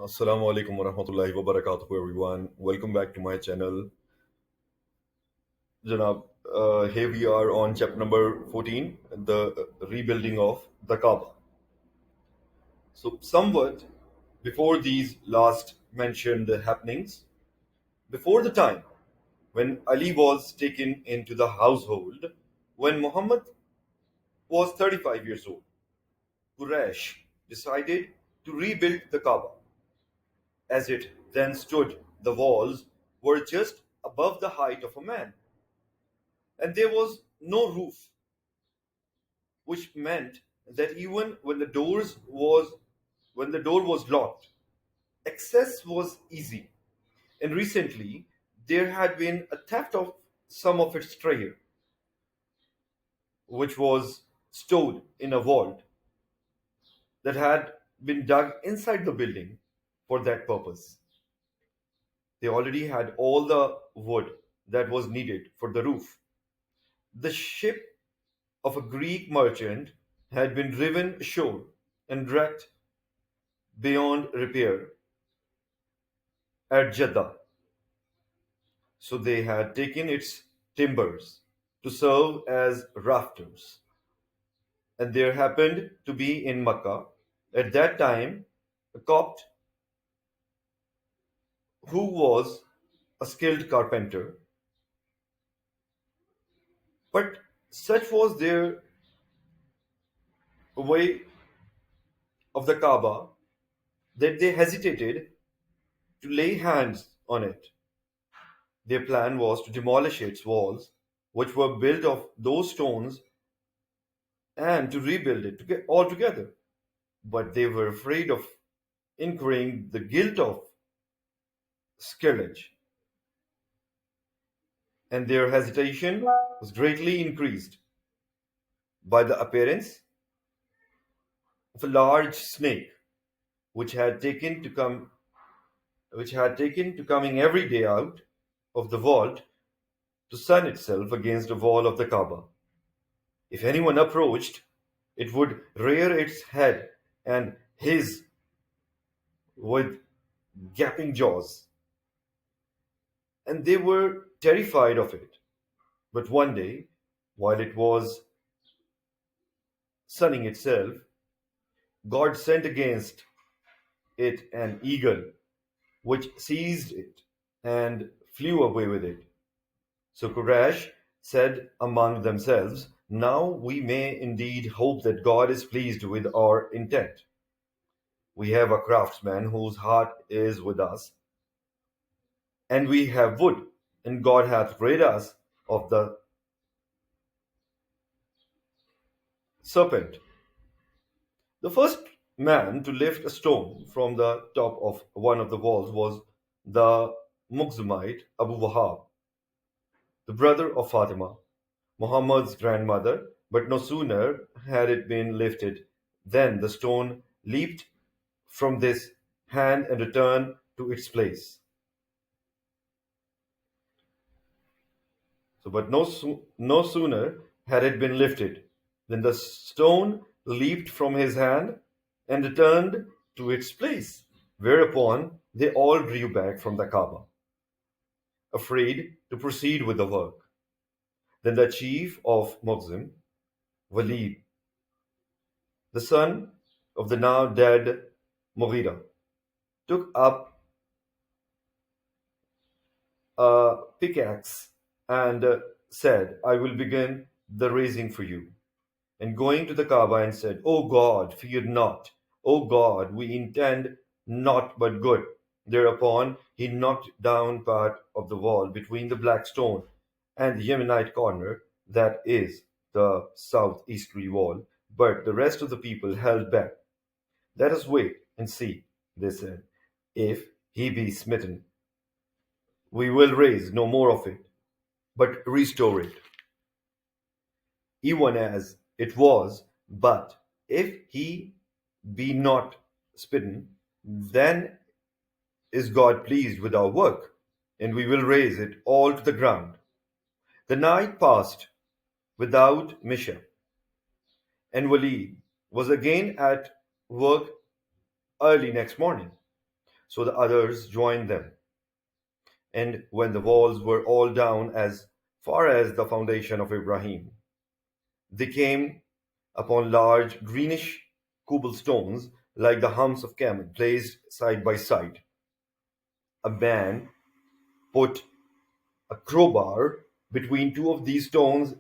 Assalamu alaikum wa rahmatullahi wa barakatuh, everyone. Welcome back to my channel. Janab, here we are on chapter number 14, the rebuilding of the Kaabah. So, somewhat before these last mentioned happenings, before the time when Ali was taken into the household, when Muhammad was 35 years old, Quraysh decided to rebuild the Kaabah. As it then stood, the walls were just above the height of a man, and there was no roof, which meant that even when the door was locked, access was easy. And recently, there had been a theft of some of its treasure, which was stored in a vault that had been dug inside the building for that purpose. They already had all the wood that was needed for the roof. The ship of a Greek merchant had been driven ashore and wrecked beyond repair at Jeddah. So they had taken its timbers to serve as rafters. And there happened to be in Makkah at that time a Copt who was a skilled carpenter. But such was their way of the Kaaba that they hesitated to lay hands on it. Their plan was to demolish its walls, which were built of those stones, and to rebuild it altogether. But they were afraid of incurring the guilt of sacrilege, and their hesitation was greatly increased by the appearance of a large snake, which had taken to come, which had taken to coming every day out of the vault to sun itself against the wall of the Kaaba. If anyone approached, it would rear its head and hiss with gaping jaws, and they were terrified of it. But one day, while it was sunning itself, God sent against it an eagle, which seized it and flew away with it. So Quraysh said among themselves, "Now we may indeed hope that God is pleased with our intent. We have a craftsman whose heart is with us, and we have wood, and God hath rid us of the serpent." The first man to lift a stone from the top of one of the walls was the Muqzamite Abu Wahab, the brother of Fatima, Muhammad's grandmother. But no sooner had it been lifted than the stone leaped from this hand and returned to its place. No sooner had it been lifted than the stone leaped from his hand and returned to its place, whereupon they all drew back from the Kaaba, afraid to proceed with the work. Then the chief of Muqzim, Walid, the son of the now dead Mughira, took up a pickaxe and said, "I will begin the raising for you." And going to the Kaaba and said, "O God, fear not. O God, we intend naught but good." Thereupon he knocked down part of the wall between the black stone and the Yemenite corner, that is, the southeasterly wall, but the rest of the people held back. "Let us wait and see," they said. "If he be smitten, we will raise no more of it, but restore it, even as it was. But if he be not smitten, then is God pleased with our work, and we will raise it all to the ground." The night passed without mishap, and Walid was again at work early next morning. So the others joined them. And when the walls were all down as far as the foundation of Ibrahim, they came upon large greenish cobblestones like the humps of camel placed side by side. A man put a crowbar between two of these stones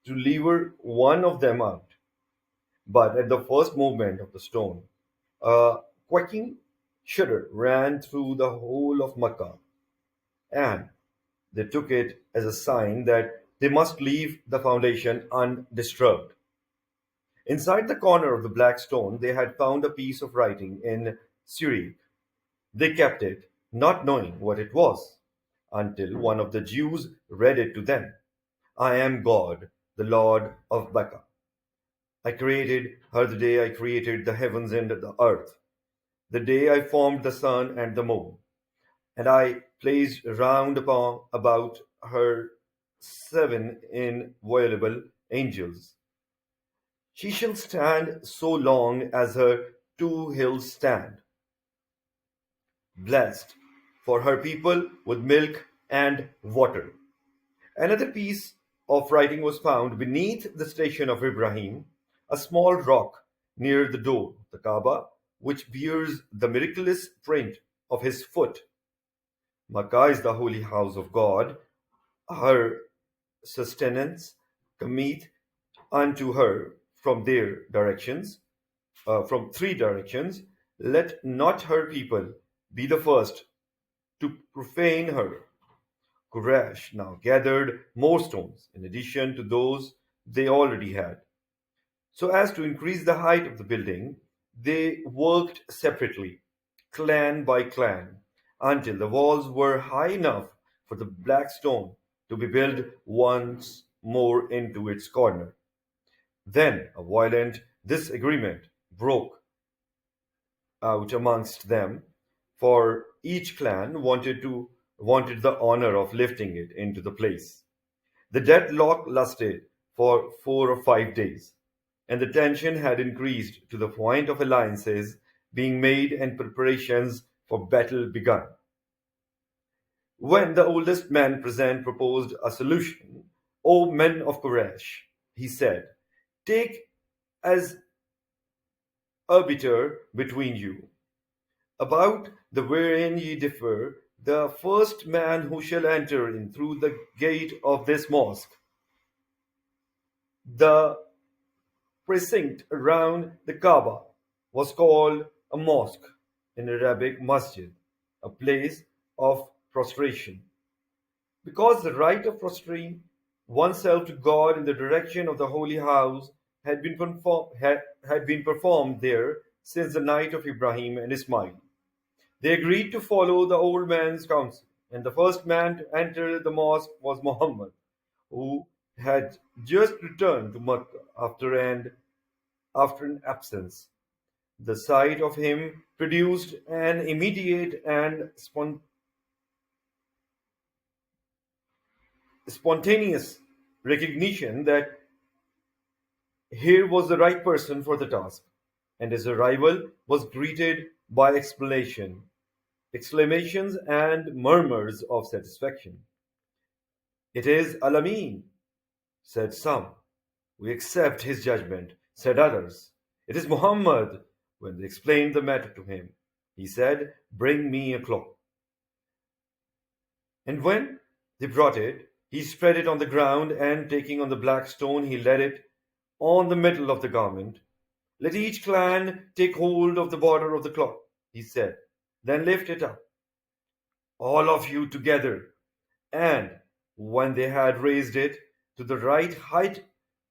to lever one of them out. But at the first movement of the stone, a quaking shudder ran through the whole of Makkah, and they took it as a sign that they must leave the foundation undisturbed. Inside the corner of the black stone, they had found a piece of writing in Syriac. They kept it, not knowing what it was, until one of the Jews read it to them. I am God, the Lord of Makkah. I created her the day I created the heavens and the earth, the day I formed the sun and the moon, and I placed round about her seven inviolable angels. She shall stand so long as her two hills stand, blessed for her people with milk and water. Another piece of writing was found beneath the station of Ibrahim, a small rock near the door, the Kaabah, which bears the miraculous print of his foot. Makkah is the holy house of God. Her sustenance cometh unto her from from three directions. Let not her people be the first to profane her. Quraysh now gathered more stones in addition to those they already had. So as to increase the height of the building, they worked separately, clan by clan, until the walls were high enough for the black stone to be built once more into its corner. Then a violent disagreement broke out amongst them, for each clan wanted the honor of lifting it into the place. The deadlock lasted for 4 or 5 days, and the tension had increased to the point of alliances being made and preparations for battle begun. When the oldest man present proposed a solution, O men of Quraysh, he said, take as arbiter between you about the wherein ye differ, the first man who shall enter in through the gate of this mosque, the precinct around the Kaabah was called a mosque, in Arabic masjid, a place of prostration, because the rite of prostrating oneself to God in the direction of the holy house had been performed there since the night of Ibrahim and Ismail. They agreed to follow the old man's counsel, and the first man to enter the mosque was Muhammad, who had just returned to Makkah after an absence. The sight of him produced an immediate and spontaneous recognition that here was the right person for the task, and his arrival was greeted by exclamations and murmurs of satisfaction. It is Al-Amin, said some. We accept his judgment, said others. It is Muhammad. When they explained the matter to him, he said, bring me a cloth. And when they brought it, he spread it on the ground, and taking on the black stone, he laid it on the middle of the garment. Let each clan take hold of the border of the cloth, he said. Then lift it up, all of you together. And when they had raised it to the right height,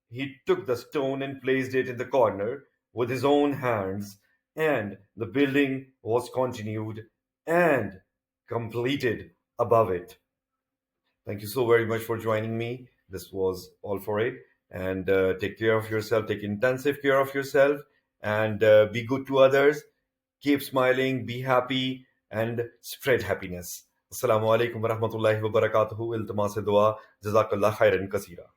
he took the stone and placed it in the corner with his own hands, and the building was continued and completed above it. Thank you so very much for joining me. This was all for it. And take care of yourself, take intensive care of yourself, and be good to others. Keep smiling, be happy, and spread happiness. Assalamu alaikum wa rahmatullahi wa barakatuhu. Iltimas dua. Jazakallah khairan kasira.